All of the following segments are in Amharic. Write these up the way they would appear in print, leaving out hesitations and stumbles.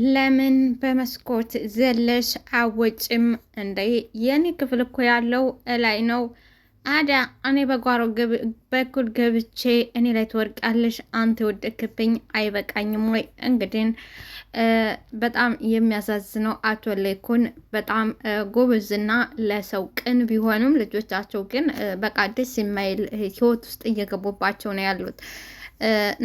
ለምን በመስኮት ዘለሽ አወጭም እንዴ? የኔ ክፍል እኮ ያለው እላይ ነው። አዳ እኔ በጓሮ በኩል ገብቼ እኔ ላይ ትወርቃለሽ? አንተ የወደክብኝ አይበቃኝም ወይ? እንግዲህ በጣም የሚያሳዝነው አቶ ለይኩን በጣም ጎበዝና ለሰው ቅን ቢሆንም ልጆቻቸው ግን በቃ ደስ የማይል ህይወት ውስጥ እየገቡባቸው ነው ያሉት።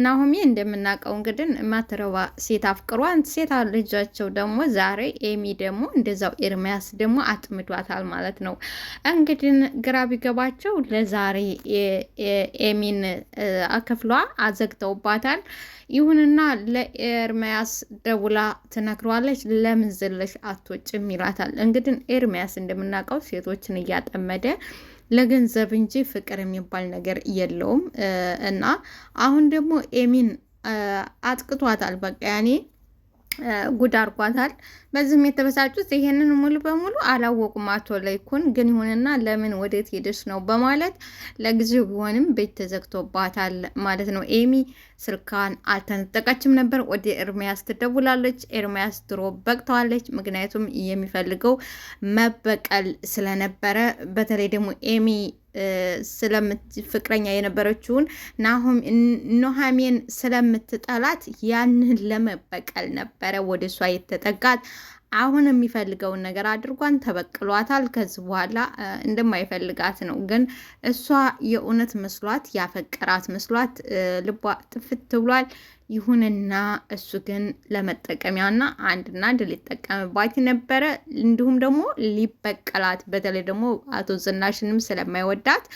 ናሆሚ እንደምናውቀው እንግዲህ ማትረባ ሴት አፍቅሯን ሴት ልጃቸው ደግሞ ዛሬ ኤሚ ደግሞ እንደዛው ኤርሚያስ ደግሞ አጥምዷታል ማለት ነው። እንግዲህ ግራ ቢገባቸው ለዛሬ ኤሚን አክፍሏ አዘግተውባታል። ይሁንና ለኤርሚያስ ደውላ ትነግረዋለች። ለምን ዘለሽ አትወጭም ይላታል። እንግዲህ ኤርሚያስ እንደምናውቀው ሴቶችን እያጠመደ ለገንዘብ እንጂ ፍቅር የሚባል ነገር የለውም። እና አሁን ደግሞ ኤሚን አጥቅቷታል። በቃ ያኔ ጉድ አርጓታል። በዚህም የተበሳጩት ይሄንን ሙሉ በሙሉ አላወቁም አቶ ለይኩን። ግን ይሁንና ለምን ወዴት ሄደች ነው በማለት ለጊዜው ቢሆንም ቤት ተዘግቶባታል ማለት ነው። ኤሚ ስልካን አልተነጠቀችም ነበር። ወደ ኤርሚያስ ትደውላለች። ኤርሚያስ ድሮ በቅተዋለች። ምክንያቱም የሚፈልገው መበቀል ስለነበረ በተለይ ደግሞ ኤሚ ፍቅረኛ የነበረችውን ኑሃሚን ስለምትጠላት ያንን ለመበቀል ነበረ ወደ እሷ የተጠጋት። አሁን የሚፈልገውን ነገር አድርጓን ተበቅሏታል። ከዚህ በኋላ እንደማይፈልጋት ነው። ግን እሷ የእውነት መስሏት ያፈቀራት መስሏት ልቧ ጥፍት ብሏል። ይሁንና እሱ ግን ለመጠቀሚያና አንድና አንድ ሊጠቀምባት ነበረ። እንዲሁም ደግሞ ሊበቀላት በተለይ ደግሞ አቶ ዝናሽንም ስለማይወዳት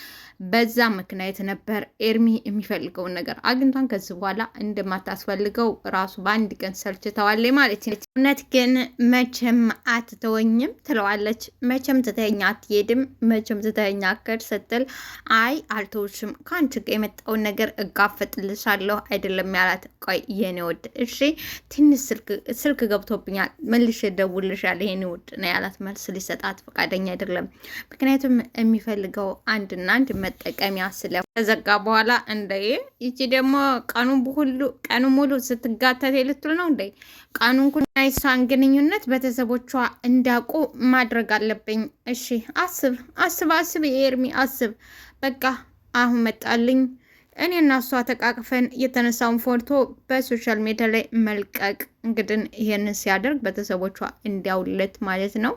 በዛ ምክንያት ነበር ኤርሚ የሚፈልገውን ነገር አግኝቷን ከዚህ በኋላ እንደማታስፈልገው ራሱ በአንድ ቀን ሰልችተዋል ማለት ነው። እውነት ግን መቼም አትተወኝም ትለዋለች። መቼም ትተኛ አትሄድም፣ መቼም ትተኛ አከድ ስትል አይ አልተውሽም፣ ከአንቺ ጋር የመጣውን ነገር እጋፈጥልሻለሁ አይደለም ያላት። ቆይ የኔ ውድ እሺ ትንሽ ስልክ ገብቶብኛል መልሼ እደውልልሻለሁ የኔ ውድ ነው ያላት። መልስ ሊሰጣት ፈቃደኛ አይደለም። ምክንያቱም የሚፈልገው አንድና አንድ መጠቀሚያ ስለተዘጋ በኋላ እንደ ይቺ ደግሞ ቀኑ ሙሉ ስትጋተት ልትል ነው እንደ ቀኑን ኩናይሳን ግንኙነት ቤተሰቦቿ እንዳውቁ ማድረግ አለብኝ። እሺ አስብ የኤርሚ አስብ። በቃ አሁን መጣልኝ። እኔ እና እሷ ተቃቅፈን የተነሳውን ፎቶ በሶሻል ሚዲያ ላይ መልቀቅ። እንግዲህ ይሄንን ሲያደርግ ቤተሰቦቿ እንዲያውለት ማለት ነው።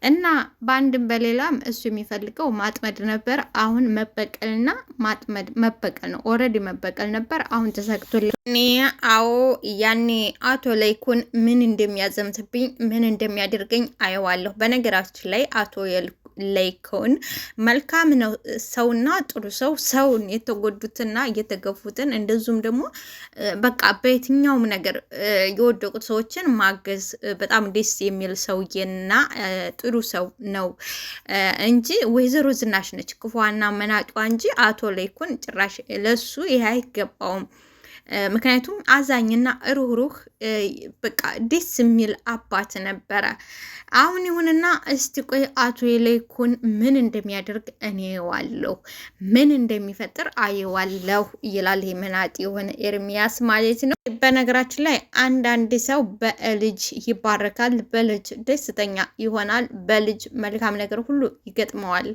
እና በአንድም በሌላም እሱ የሚፈልገው ማጥመድ ነበር። አሁን መበቀልና ማጥመድ መበቀል ነው። ኦልሬዲ መበቀል ነበር። አሁን ተሰክቶልኝ አዎ ያኔ አቶ ለይኩን ምን እንደሚያዘምትብኝ ምን እንደሚያደርገኝ አየዋለሁ። በነገራችን ላይ አቶ ለይኩን መልካም ነው ሰውና ጥሩ ሰውን የተጎዱትና የተገፉትን እንደዚሁም ደግሞ በቃ በየትኛውም ነገር የወደቁት ሰዎችን ማገዝ በጣም ደስ የሚል ሰውዬና ጥሩ ሰው ነው እንጂ ወይዘሮ ዝናሽ ነች ክፉዋና መናጯ እንጂ አቶ ለይኩን ጭራሽ ለሱ ይሄ አይገባውም። ምክንያቱም አዛኝና ሩህሩህ በቃ ደስ የሚል አባት ነበረ። አሁን ይሁንና እስቲ ቆይ አቶ ለይኩን ምን እንደሚያደርግ እኔዋለሁ፣ ምን እንደሚፈጥር አየዋለሁ ይላል። መናጢ የሆነ ኤርሚያስ ማለት ነው። በነገራችን ላይ አንዳንድ ሰው በልጅ ይባረካል፣ በልጅ ደስተኛ ይሆናል፣ በልጅ መልካም ነገር ሁሉ ይገጥመዋል።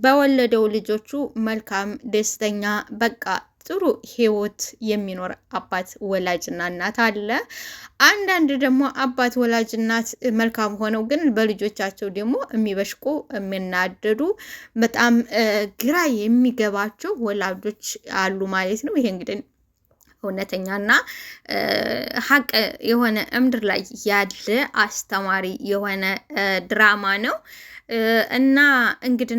በወለደው ልጆቹ መልካም ደስተኛ በቃ ጥሩ ህይወት የሚኖር አባት ወላጅና እናት አለ። አንዳንድ ደግሞ አባት ወላጅ እናት መልካም ሆነው ግን በልጆቻቸው ደግሞ የሚበሽቁ የሚናደዱ በጣም ግራ የሚገባቸው ወላጆች አሉ ማለት ነው። ይሄ እንግዲህ እውነተኛና ሀቅ የሆነ ምድር ላይ ያለ አስተማሪ የሆነ ድራማ ነው። እና እንግዲህ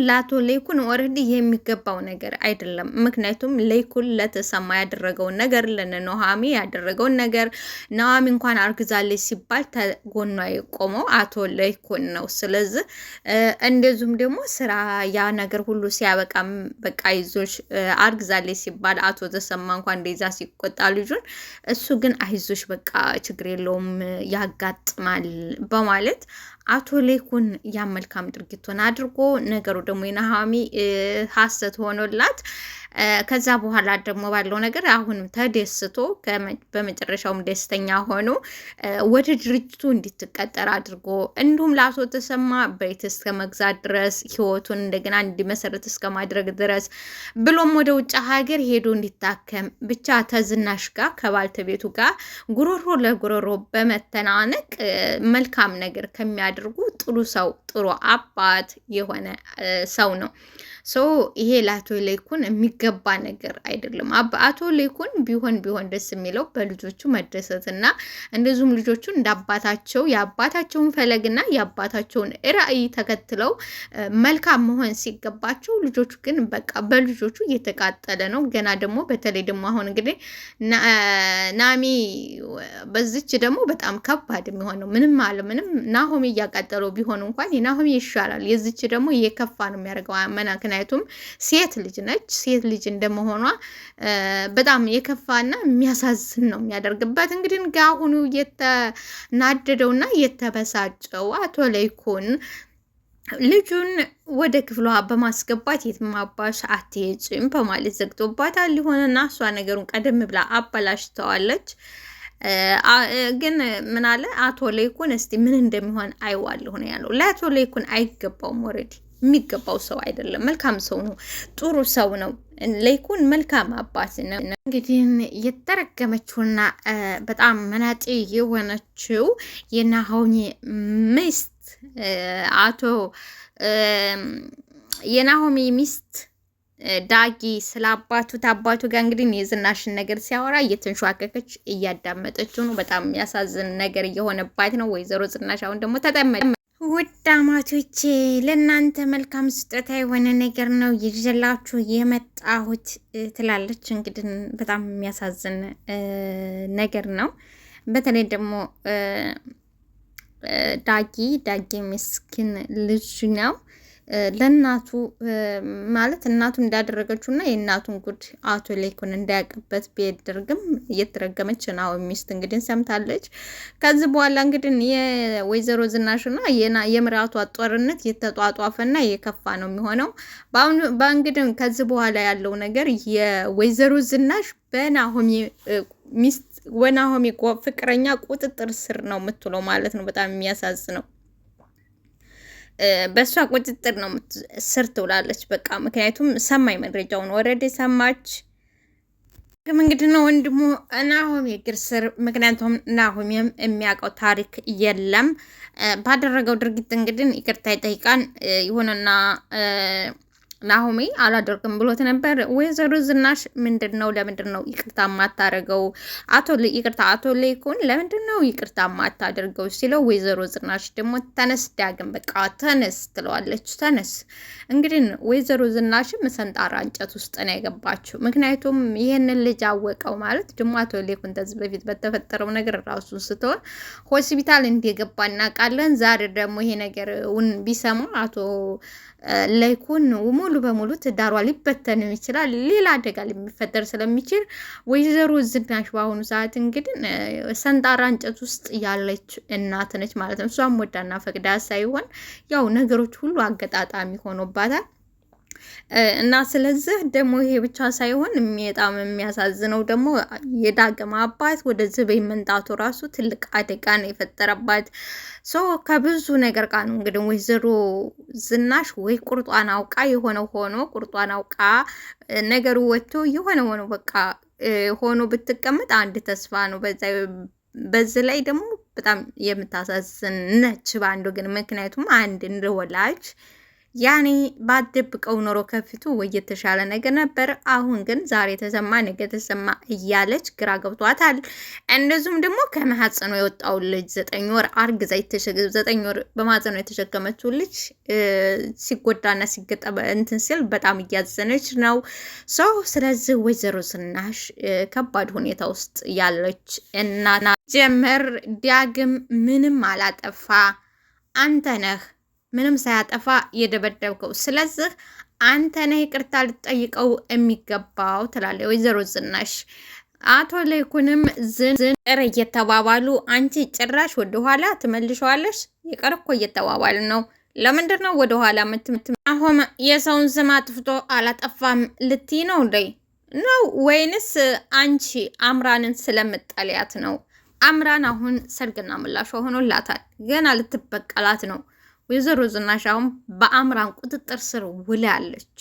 ለአቶ ለይኩን ኦልሬዲ የሚገባው ነገር አይደለም። ምክንያቱም ለይኩን ለተሰማ ያደረገውን ነገር ለኑሃሚ ያደረገውን ነገር ኑሃሚ እንኳን አርግዛለች ሲባል ተጎኗ የቆመው አቶ ለይኩን ነው። ስለዚህ እንደዚሁም ደግሞ ስራ ያ ነገር ሁሉ ሲያበቃም በቃ ይዞሽ አርግዛለች ሲባል አቶ ተሰማ እንኳን እንደዛ ሲቆጣ ልጁን እሱ ግን አይዞሽ በቃ ችግር የለውም ያጋጥማል በማለት አቶ ለይኩን ያ መልካም ድርጊቱን አድርጎ ነገሩ ደግሞ የኑሃሚ ሀሰት ሆኖላት ከዛ በኋላ ደግሞ ባለው ነገር አሁንም ተደስቶ በመጨረሻውም ደስተኛ ሆኖ ወደ ድርጅቱ እንድትቀጠር አድርጎ እንዲሁም ለአቶ ተሰማ ቤት እስከ መግዛት ድረስ ህይወቱን እንደገና እንዲመሰረት እስከ ማድረግ ድረስ ብሎም ወደ ውጭ ሀገር ሄዶ እንዲታከም ብቻ ተዝናሽ ጋር ከባልተቤቱ ጋር ጉሮሮ ለጉሮሮ በመተናነቅ መልካም ነገር ከሚያደርጉ ጥሩ ሰው ጥሩ አባት የሆነ ሰው ነው። ይሄ ለአቶ ለይኩን የሚገባ ነገር አይደለም። አቶ ለይኩን ቢሆን ደስ የሚለው በልጆቹ መደሰትና እንደዚሁም ልጆቹ እንዳባታቸው የአባታቸውን ፈለግና የአባታቸውን ራዕይ ተከትለው መልካም መሆን ሲገባቸው ልጆቹ ግን በቃ በልጆቹ እየተቃጠለ ነው። ገና ደግሞ በተለይ ደግሞ አሁን እንግዲህ ናሚ በዚች ደግሞ በጣም ከባድ የሚሆነው ምንም ናሆሚ እያቃጠለው ቢሆን እንኳን የናሆሚ ይሻላል። የዚች ደግሞ እየከፋ ነው የሚያደርገው ምክንያቱም ሴት ልጅ ነች። ሴት ልጅ እንደመሆኗ በጣም የከፋና የሚያሳዝን ነው የሚያደርግበት። እንግዲህ አሁኑ የተናደደውና የተበሳጨው አቶ ለይኩን ልጁን ወደ ክፍሏ በማስገባት የትማባሽ አትሄጂም በማለት ዘግቶባታል። ሊሆንና እሷ ነገሩን ቀደም ብላ አበላሽተዋለች። ግን ምን አለ አቶ ለይኩን እስቲ ምን እንደሚሆን አይዋለሁ ነው ያለው። ለአቶ ለይኩን አይገባውም ወረዲ የሚገባው ሰው አይደለም። መልካም ሰው ነው፣ ጥሩ ሰው ነው። ለይኩን መልካም አባት ነው። እንግዲህ የተረገመችውና በጣም መናጤ የሆነችው የናሆሚ ሚስት የናሆሚ ሚስት ዳጊ ስለ አባቱ ጋር እንግዲህ የዝናሽን ነገር ሲያወራ እየተንሸዋከከች እያዳመጠችው ነው። በጣም የሚያሳዝን ነገር እየሆነባት ነው ወይዘሮ ዝናሽ። አሁን ደግሞ ተጠመደ። ውድ አማቶቼ ለእናንተ መልካም ስጦታ የሆነ ነገር ነው ይዤላችሁ የመጣሁት ትላለች። እንግዲህ በጣም የሚያሳዝን ነገር ነው። በተለይ ደግሞ ዳጊ ምስኪን ልጅ ነው። ለእናቱ ማለት እናቱ እንዳደረገችው እና የእናቱን ጉድ አቶ ለይኩን እንዳያውቅበት ቢያደርግም እየተረገመች ነው ሚስት እንግዲህ ሰምታለች። ከዚህ በኋላ እንግዲህ የወይዘሮ ዝናሽና የምራቷ ጦርነት የተጧጧፈና የከፋ ነው የሚሆነው። በእንግዲህ ከዚህ በኋላ ያለው ነገር የወይዘሮ ዝናሽ በናሆሚ ሚስት ወናሆሚ ፍቅረኛ ቁጥጥር ስር ነው የምትውለው ማለት ነው። በጣም የሚያሳዝነው በእሷ ቁጥጥር ነው ስር ትውላለች። በቃ ምክንያቱም ሰማይ መረጃውን ወረደ ሰማች። እንግዲህ ነው ወንድሙ ናሆሚ እግር ስር። ምክንያቱም ናሆሚም የሚያውቀው ታሪክ የለም። ባደረገው ድርጊት እንግዲህ ይቅርታ ይጠይቃን ይሁንና ናሆሚ አላደርግም ብሎት ነበር። ወይዘሮ ዝናሽ ለምንድን ነው ይቅርታ ማታደርገው? አቶ ለይኩን ለምንድን ነው ይቅርታ ማታደርገው ሲለው ወይዘሮ ዝናሽ ደግሞ ተነስ ዳግም በቃ ተነስ ትለዋለች። ተነስ እንግዲህ ወይዘሮ ዝናሽም ሰንጣራ እንጨት ውስጥ ነው የገባችው። ምክንያቱም ይህንን ልጅ አወቀው ማለት ደግሞ አቶ ለይኩን ከዚህ በፊት በተፈጠረው ነገር ራሱን ስትሆን ሆስፒታል እንደገባ እናውቃለን። ዛሬ ደግሞ ይሄ ነገር ቢሰማ አቶ ለይኩን ሙሉ በሙሉ ትዳሯ ሊበተን ይችላል። ሌላ አደጋ ሊፈጠር ስለሚችል ወይዘሮ ዝናሽ በአሁኑ ሰዓት እንግዲህ ሰንጣራ እንጨት ውስጥ ያለች እናት ነች ማለት ነው። እሷም ወዳና ፈቅዳ ሳይሆን ያው ነገሮች ሁሉ አገጣጣሚ ሆኖባታል። እና ስለዚህ ደግሞ ይሄ ብቻ ሳይሆን በጣም የሚያሳዝነው ደግሞ የዳግም አባት ወደዚህ በመንጣቱ ራሱ ትልቅ አደጋ ነው የፈጠረባት። ከብዙ ነገር ጋር ነው እንግዲህ ወይዘሮ ዝናሽ ወይ ቁርጧን አውቃ የሆነው ሆኖ ቁርጧን አውቃ ነገሩ ወጥቶ የሆነ ሆኖ በቃ ሆኖ ብትቀመጥ አንድ ተስፋ ነው። በዚህ ላይ ደግሞ በጣም የምታሳዝን ነች በአንዱ ግን ምክንያቱም አንድ እንደወላጅ ያኔ ባደብቀው ኖሮ ከፊቱ ወይ የተሻለ ነገር ነበር። አሁን ግን ዛሬ ተሰማ ነገ ተሰማ እያለች ግራ ገብቷታል። እንደዚሁም ደግሞ ከማህፀኑ የወጣው ልጅ 9 ወር አርግዛ 9 ወር በማህፀኑ የተሸከመችው ልጅ ሲጎዳና ሲገጠበ እንትን ሲል በጣም እያዘነች ነው። ስለዚህ ወይዘሮ ዝናሽ ከባድ ሁኔታ ውስጥ ያለች እና ጀመር ዳግም ምንም አላጠፋ አንተ ነህ ምንም ሳያጠፋ የደበደብከው። ስለዚህ አንተ ነህ ይቅርታ ልትጠይቀው የሚገባው ትላለች ወይዘሮ ዝናሽ። አቶ ለይኩንም ዝንር እየተባባሉ አንቺ ጭራሽ ወደኋላ ትመልሸዋለሽ፣ ይቅር እኮ እየተባባሉ ነው። ለምንድን ነው ወደ ኋላ አሁን የሰውን ስም አጥፍቶ አላጠፋም ልትይ ነው እንዴ? ነው ወይንስ አንቺ አምራንን ስለምጠልያት ነው? አምራን አሁን ሰርግና ምላሿ ሆኖላታል። ገና ልትበቀላት ነው። ወይዘሮ ዝናሽ አሁን በአምራን ቁጥጥር ስር ውላለች።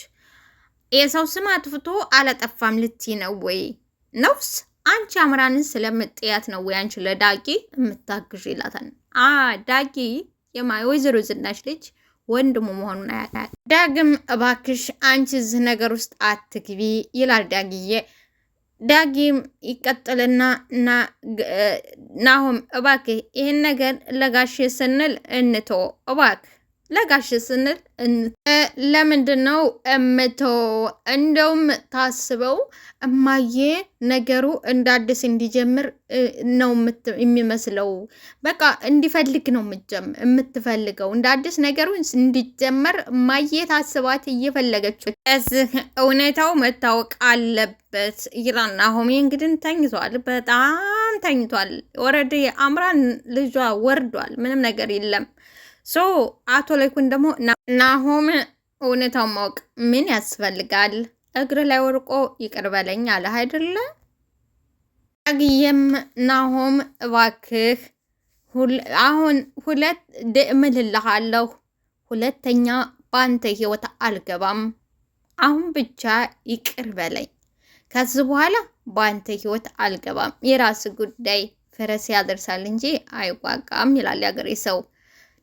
የሰው ስም አጥፍቶ አላጠፋም ልትይ ነው ወይ? ነውስ አንቺ አምራንን ስለምጥያት ነው ወይ አንቺ ለዳጊ የምታግዥ ይላታል። ዳጊ ወይዘሮ ዝናሽ ልጅ ወንድሙ መሆኑን አያውቃል። ዳግም እባክሽ አንቺ እዚህ ነገር ውስጥ አትግቢ ይላል ዳጊዬ። ዳጊም ይቀጥልና ናሆም እባክህ ይህን ነገር ለጋሽ ስንል እንቶ እባክህ ለጋሽ ስንል ለምንድን ነው እንደውም ታስበው እማዬ ነገሩ እንደ አዲስ እንዲጀምር ነው የሚመስለው። በቃ እንዲፈልግ ነው የምትፈልገው እንደ አዲስ ነገሩ እንዲጀመር እማዬ ታስባት እየፈለገችው። እዚህ እውነታው መታወቅ አለበት ይላል ናሆሜ። እንግዲህ ተኝቷል፣ በጣም ተኝቷል። ወረድ አምራን ልጇ ወርዷል፣ ምንም ነገር የለም። አቶ ላይኩን ደግሞ ናሆም እውነታውን ማወቅ ምን ያስፈልጋል? እግር ላይ ወርቆ ይቅር በለኝ አለ አይደለ? ዳግዬም ናሆም እባክህ አሁን እምልልሃለሁ፣ ሁለተኛ በአንተ ህይወት አልገባም። አሁን ብቻ ይቅር በለኝ። ከዚህ በኋላ በአንተ ህይወት አልገባም። የራስ ጉዳይ ፈረስ ያደርሳል እንጂ አይዋጋም ይላል ያገሬ ሰው።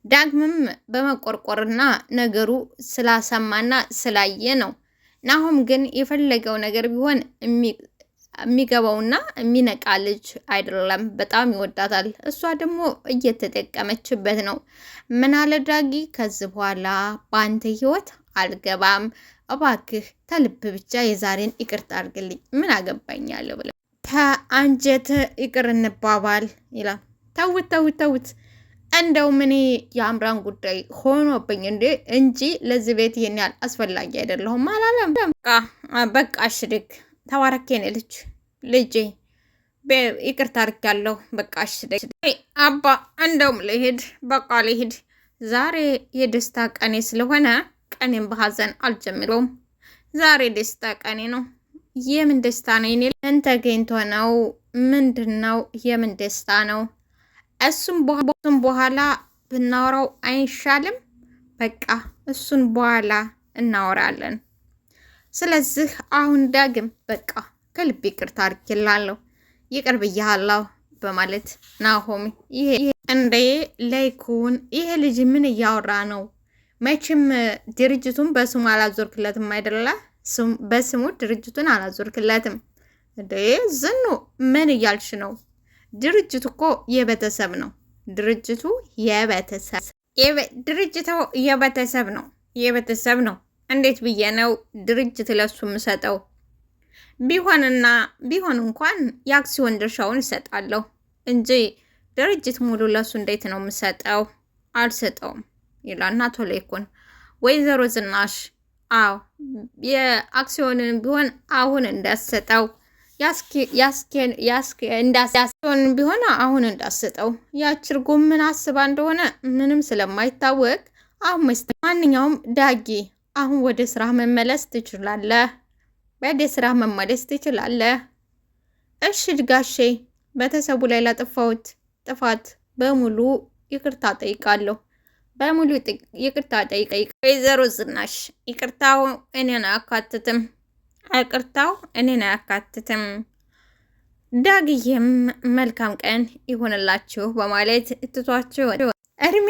ዳግምም በመቆርቆርና ነገሩ ስላሰማና ስላየ ነው። ናሆም ግን የፈለገው ነገር ቢሆን የሚገባውና የሚነቃ ልጅ አይደለም። በጣም ይወዳታል። እሷ ደግሞ እየተጠቀመችበት ነው። ምን አለ ዳጊ፣ ከዚህ በኋላ በአንተ ህይወት አልገባም፣ እባክህ ተልብ ብቻ የዛሬን ይቅርታ አድርግልኝ፣ ምን አገባኛለ ብለ ከአንጀት ይቅር እንባባል ይላል። ተውት እንደውም እኔ የአምራን ጉዳይ ሆኖብኝ እንጂ ለዚህ ቤት ይሄን ያህል አስፈላጊ አይደለሁም አላለም። በቃ እሽድግ ተዋረኬን ልጄ ይቅርታ አድርጊያለሁ። በቃ እሽድግ አባ እንደውም ልሂድ። ዛሬ የደስታ ቀኔ ስለሆነ ቀኔን በሀዘን አልጀምረውም። ዛሬ ደስታ ቀኔ ነው። የምን ደስታ ነው? ምን ተገኝቶ ነው? ምንድን ነው? የምን ደስታ ነው? እሱም በኋላ ብናወራው አይሻልም? በቃ እሱን በኋላ እናወራለን። ስለዚህ አሁን ዳግም በቃ ከልብ ይቅርታ አድርጌላለሁ፣ ይቅር ብያለሁ በማለት ናሆም ይሄ እንዴ ላይኩን ይሄ ልጅ ምን እያወራ ነው? መቼም ድርጅቱን በስሙ አላዞርክለትም አይደለ? በስሙ ድርጅቱን አላዞርክለትም እንዴ? ዝኑ ምን እያልሽ ነው? ድርጅቱ እኮ የቤተሰብ ነው። ድርጅቱ የቤተሰብ ነው። እንዴት ብዬ ነው ድርጅት ለሱ የምሰጠው? ቢሆን እንኳን የአክሲዮን ድርሻውን ይሰጣለሁ እንጂ ድርጅት ሙሉ ለሱ እንዴት ነው የምሰጠው? አልሰጠውም ይላል አቶ ላይኩን። ወይዘሮ ዝናሽ አዎ የአክሲዮንን ቢሆን አሁን እንዳሰጠው እንዳስሆን ቢሆን አሁን እንዳሰጠው ያችርጎ ምን አስባ እንደሆነ ምንም ስለማይታወቅ አሁን ማንኛውም ዳጊ አሁን ወደ ስራ መመለስ ትችላለህ። እሺ ድጋሼ ቤተሰቡ ላይ ላጠፋሁት ጥፋት በሙሉ ይቅርታ ጠይቃለሁ። ወይዘሮ ዝናሽ ይቅርታው እኔን አያካትትም። ዳግዬም መልካም ቀን ይሆንላችሁ በማለት ትቷቸው እድሜ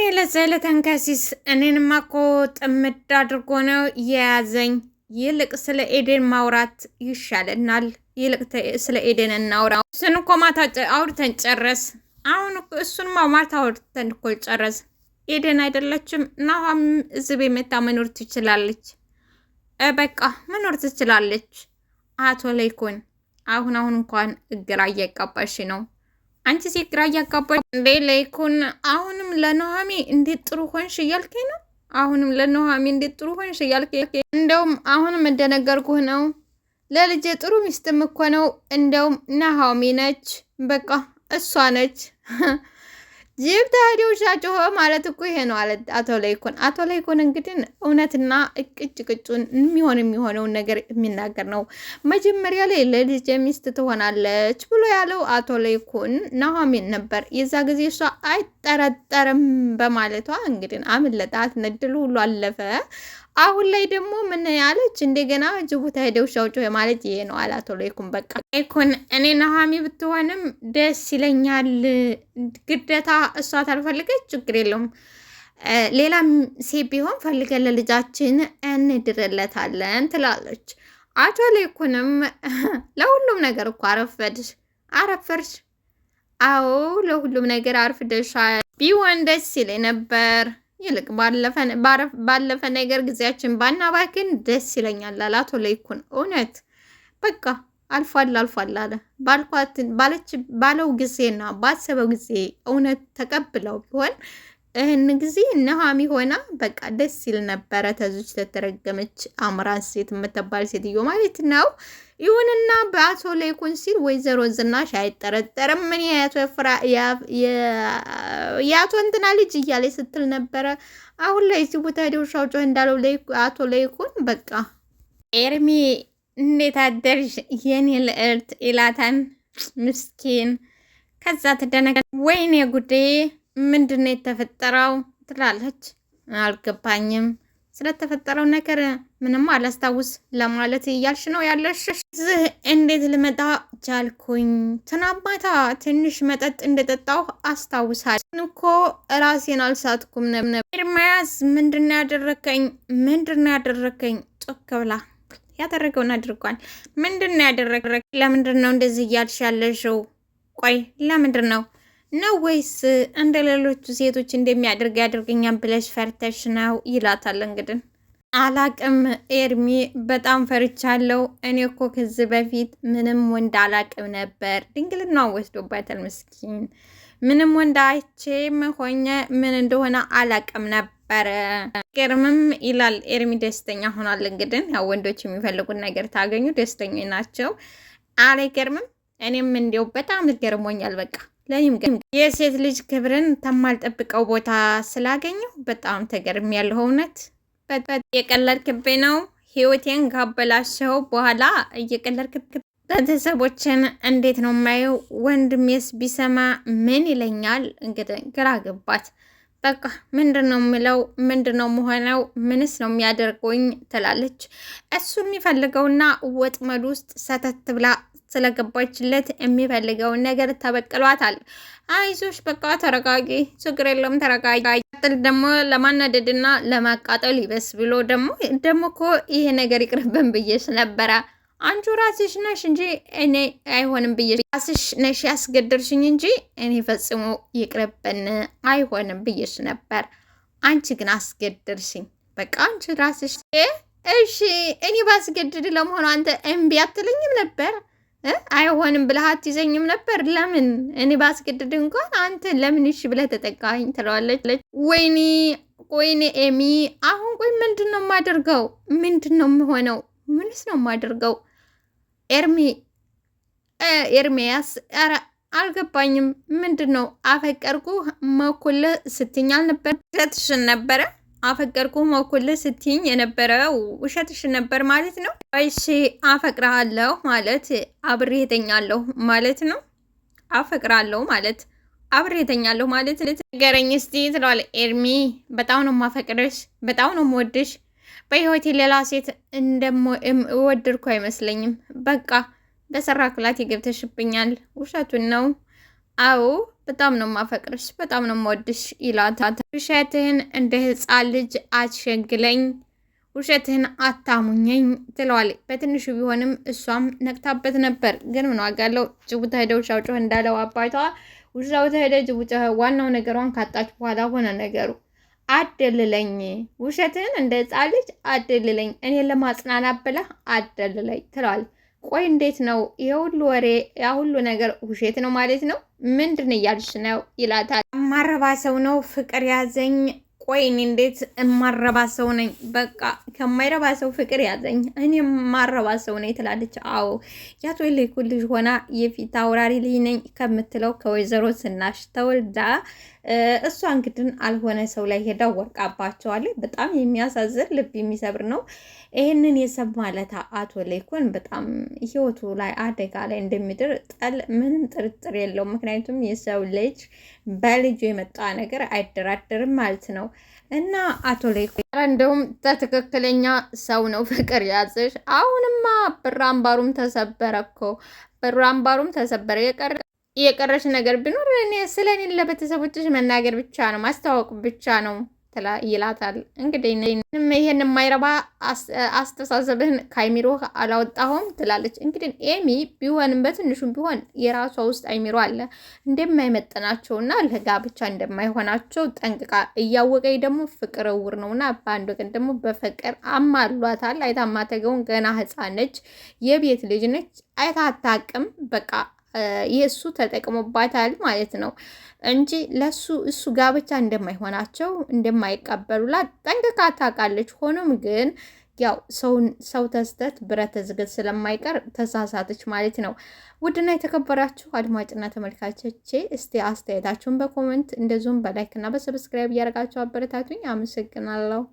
ለተንከሲስ እኔንማ እኮ ጥምድ አድርጎ ነው የያዘኝ። ይልቅ ስለ ኤደን ማውራት ይሻለናል። ስለ ኤደን እናውራ። እሱን እኮ ማታ አውርተን ጨረስ። አሁን እሱንማ ማታ አውርተን እኮ ጨረስ። ኤደን አይደለችም ናሆም እዚህ ቤት መታ መኖር ትችላለች። በቃ መኖር ትችላለች። አቶ ላይኩን አሁን እንኳን ግራ እያጋባሽ ነው። አንቺ ሴት ግራ እያጋባሽ እንዴ ላይኩን? አሁንም ለኑሃሚ እንዴት ጥሩ ሆንሽ እያልከኝ ነው? እንደውም አሁንም እንደነገርኩህ ነው። ለልጄ ጥሩ ሚስትም እኮ ነው። እንደውም ኑሃሚ ነች። በቃ እሷ ነች። ጅብ ታዲያ ውሻ ጮኸ ማለት እኮ ይሄ ነው አለ አቶ ለይኩን። አቶ ለይኩን እንግዲህ እውነትና ቅጩን የሚሆነውን ነገር የሚናገር ነው። መጀመሪያ ላይ ለልጅ ሚስት ትሆናለች ብሎ ያለው አቶ ለይኩን ኑሃሚን ነበር። የዛ ጊዜ እሷ አይጠረጠርም በማለቷ እንግዲህ አምለጣት፣ ነድሉ ሁሉ አለፈ። አሁን ላይ ደግሞ ምን ያለች እንደገና ጅቡቲ ሄደው ሻውጮ ማለት ይሄ ነው አለ አቶ ለይኩን። በቃ ለይኩን እኔ ኑሃሚ ብትሆንም ደስ ይለኛል፣ ግዴታ እሷ ታልፈልገች ችግር የለውም፣ ሌላም ሴት ቢሆን ፈልገን ለልጃችን እንድርለታለን ትላለች። አቶ ለይኩንም ለሁሉም ነገር እኮ አረፈድሽ። አዎ ለሁሉም ነገር አርፍደሻል። ቢሆን ደስ ይለኝ ነበር፣ ይልቅ ባለፈ ነገር ጊዜያችን ባናባክን ደስ ይለኛል አለ አቶ ለይኩን። እውነት በቃ አልፏል አለ ባለው ጊዜና ባሰበው ጊዜ እውነት ተቀብለው ቢሆን ይህን ጊዜ ኑሃሚ ሆና በቃ ደስ ይል ነበረ። ተዙች ተተረገመች አምራን ሴት የምትባል ሴትዮ ማለት ነው። ይሁንና በአቶ ለይኩን ሲል ወይዘሮ ዝናሽ አይጠረጠርም። ምን የአቶ እንትና ልጅ እያለ ስትል ነበረ። አሁን ላይ እዚህ ቦታ ሄደው ሻውጮ እንዳለው አቶ ለይኩን በቃ ኤርሚ እንዴት አደርሽ የኔ ልዕልት ኢላታን ምስኪን። ከዛ ትደነገ ወይኔ ጉዴ ምንድነው የተፈጠረው ትላለች። አልገባኝም ስለተፈጠረው ነገር ምንም አላስታውስ ለማለት እያልሽ ነው ያለሽ? እዚህ እንዴት ልመጣ ቻልኩኝ? ትናንት ማታ ትንሽ መጠጥ እንደጠጣሁ አስታውሳለሁ እኮ ራሴን አልሳትኩም ነበር። ኤርምያስ ምንድነው ያደረከኝ? ጮክ ብላ ያደረገውን አድርጓል። ምንድነው ያደረገ? ለምንድነው እንደዚህ እያልሽ ያለሽው? ቆይ ለምንድን ነው ወይስ እንደ ሌሎቹ ሴቶች እንደሚያደርግ ያደርገኛል ብለሽ ፈርተሽ ነው ይላታል። እንግዲህ አላቅም ኤርሚ፣ በጣም ፈርቻለሁ። እኔ እኮ ከዚህ በፊት ምንም ወንድ አላቅም ነበር። ድንግልና ወስዶባታል ምስኪን። ምንም ወንድ አይቼም ሆኜ ምን እንደሆነ አላቅም ነበረ። ገርምም ይላል ኤርሚ። ደስተኛ ሆኗል። እንግዲህ ያው ወንዶች የሚፈልጉት ነገር ታገኙ ደስተኞች ናቸው። አልገርምም? እኔም እንዲያው በጣም ገርሞኛል። በቃ ለኔም የሴት ልጅ ክብርን ተማልጠብቀው ቦታ ስላገኘው በጣም ተገርም ያለው እውነት። የቀለድክብኝ ነው ህይወቴን ካበላሸው በኋላ እየቀለድክብኝ። ቤተሰቦችን እንዴት ነው የማየው? ወንድሜስ ቢሰማ ምን ይለኛል? እንግዲህ ግራ ገባት። በቃ ምንድን ነው የምለው? ምንድን ነው የምሆነው? ምንስ ነው የሚያደርጉኝ? ትላለች። እሱ የሚፈልገውና ወጥመድ ውስጥ ሰተት ብላ ስለገባችለት የሚፈልገውን ነገር ተበቅሏታል። አይዞሽ በቃ ተረጋጊ፣ ችግር የለም ተረጋጊ። ጥል ደግሞ ለማናደድና ለማቃጠል ይበስ ብሎ ደግሞ እኮ ይሄ ነገር ይቅርብን ብዬሽ ነበረ። አንቺ ራስሽ ነሽ እንጂ እኔ አይሆንም ብዬሽ፣ ራስሽ ነሽ ያስገደርሽኝ እንጂ እኔ ፈጽሞ ይቅርብን አይሆንም ብዬሽ ነበር። አንቺ ግን አስገደርሽኝ። በቃ አንቺ ራስሽ። እሺ እኔ ባስገድድ ለመሆኑ አንተ እምቢ አትለኝም ነበር? አይሆንም ብለህ አትይዘኝም ነበር? ለምን እኔ ባስገድድ እንኳን አንተ ለምን እሺ ብለህ ተጠቃኝ ትለዋለች። ወይኔ ኤሚ፣ አሁን ቆይ ምንድን ነው የማደርገው? ምንድን ነው የምሆነው? ምንስ ነው የማደርገው? ኤርሚያስ፣ ኧረ አልገባኝም። ምንድን ነው አፈቀርኩ መኩልህ ስትኝ አልነበር? ውሸትሽን ነበረ። አፈቀርኩ መኩልህ ስትኝ የነበረው ውሸትሽን ነበር ማለት ነው? እሺ አፈቅርሃለሁ ማለት አብሬ እተኛለሁ ማለት ነው? አፈቅራለሁ ማለት አብሬ እተኛለሁ ማለት ንገረኝ እስቲ ትለዋለች። ኤርሚ፣ በጣም ነው የማፈቅርሽ፣ በጣም ነው የምወድሽ። በህይወቴ ሌላ ሴት እንደምወድርኩ አይመስለኝም። በቃ በሰራ ክላት ገብተሽብኛል። ውሸቱን ነው። አዎ በጣም ነው የማፈቅርሽ፣ በጣም ነው የምወድሽ ይላታል። ውሸትህን እንደ ህፃን ልጅ አትሸንግለኝ፣ ውሸትህን አታሙኘኝ ትለዋለች። በትንሹ ቢሆንም እሷም ነቅታበት ነበር። ግን ምን ዋጋ አለው? ጅቡቲ ሄደው ሻውጮህ እንዳለው አባቷ ውሻው ሄደ ጅቡቲ። ዋናው ነገሯን ካጣች በኋላ ሆነ ነገሩ። አደልለኝ፣ ውሸትህን እንደ ህፃን ልጅ አደልለኝ፣ እኔን ለማጽናናት ብለህ አደልለኝ ትለዋለች። ቆይ እንዴት ነው የሁሉ ወሬ ያ ሁሉ ነገር ውሸት ነው ማለት ነው? ምንድን እያልሽ ነው ይላታል። ማረባ ሰው ነው ፍቅር ያዘኝ። ቆይ እኔ እንዴት እማረባ ሰው ነኝ? በቃ ከማይረባ ሰው ፍቅር ያዘኝ። እኔ የማረባ ሰው ነኝ ትላለች። አዎ የአቶ ለይኩን ልጅ ሆና የፊት አውራሪ ልጅ ነኝ ከምትለው ከወይዘሮ ዝናሽ ተወልዳ እሷ እንግዲህ አልሆነ ሰው ላይ ሄዳ ወርቃባቸዋለች። በጣም የሚያሳዝን ልብ የሚሰብር ነው። ይህንን የሰማለታ አቶ ለይኩን በጣም ህይወቱ ላይ አደጋ ላይ እንደሚድር ምንም ጥርጥር የለውም። ምክንያቱም የሰው ልጅ በልጁ የመጣ ነገር አይደራደርም ማለት ነው። እና አቶ ለይኩን እንደውም ትክክለኛ ሰው ነው ፍቅር ያዘሽ። አሁንማ ብር አምባሩም ተሰበረ እኮ ብር አምባሩም ተሰበረ። የቀረሽ ነገር ቢኖር እኔ ስለ እኔ ለቤተሰቦችሽ መናገር ብቻ ነው ማስተዋወቅ ብቻ ነው ይላታል። እንግዲህ ይሄን የማይረባ አስተሳሰብህን ከአይሚሮህ አላወጣሁም ትላለች። እንግዲህ ኤሚ ቢሆንም በትንሹም ቢሆን የራሷ ውስጥ አይሚሮ አለ እንደማይመጥናቸውና ለጋብቻ እንደማይሆናቸው ጠንቅቃ እያወቀኝ ደግሞ ፍቅር እውር ነውና በአንድ ወቅት ደግሞ በፍቅር አማሏታል። አይታማተገውን ገና ህፃን ነች፣ የቤት ልጅ ነች፣ አይታታቅም በቃ የእሱ ተጠቅሞባታል ማለት ነው እንጂ ለሱ እሱ ጋብቻ እንደማይሆናቸው እንደማይቀበሉላት ጠንቅቃ ታውቃለች። ሆኖም ግን ያው ሰው ተስተት ብረት ዝገት ስለማይቀር ተሳሳተች ማለት ነው። ውድና የተከበራችሁ አድማጭና ተመልካቾቼ እስቲ አስተያየታችሁን በኮሜንት እንደዚሁም በላይክ እና በሰብስክራይብ እያደረጋችሁ አበረታቱኝ። አመሰግናለሁ።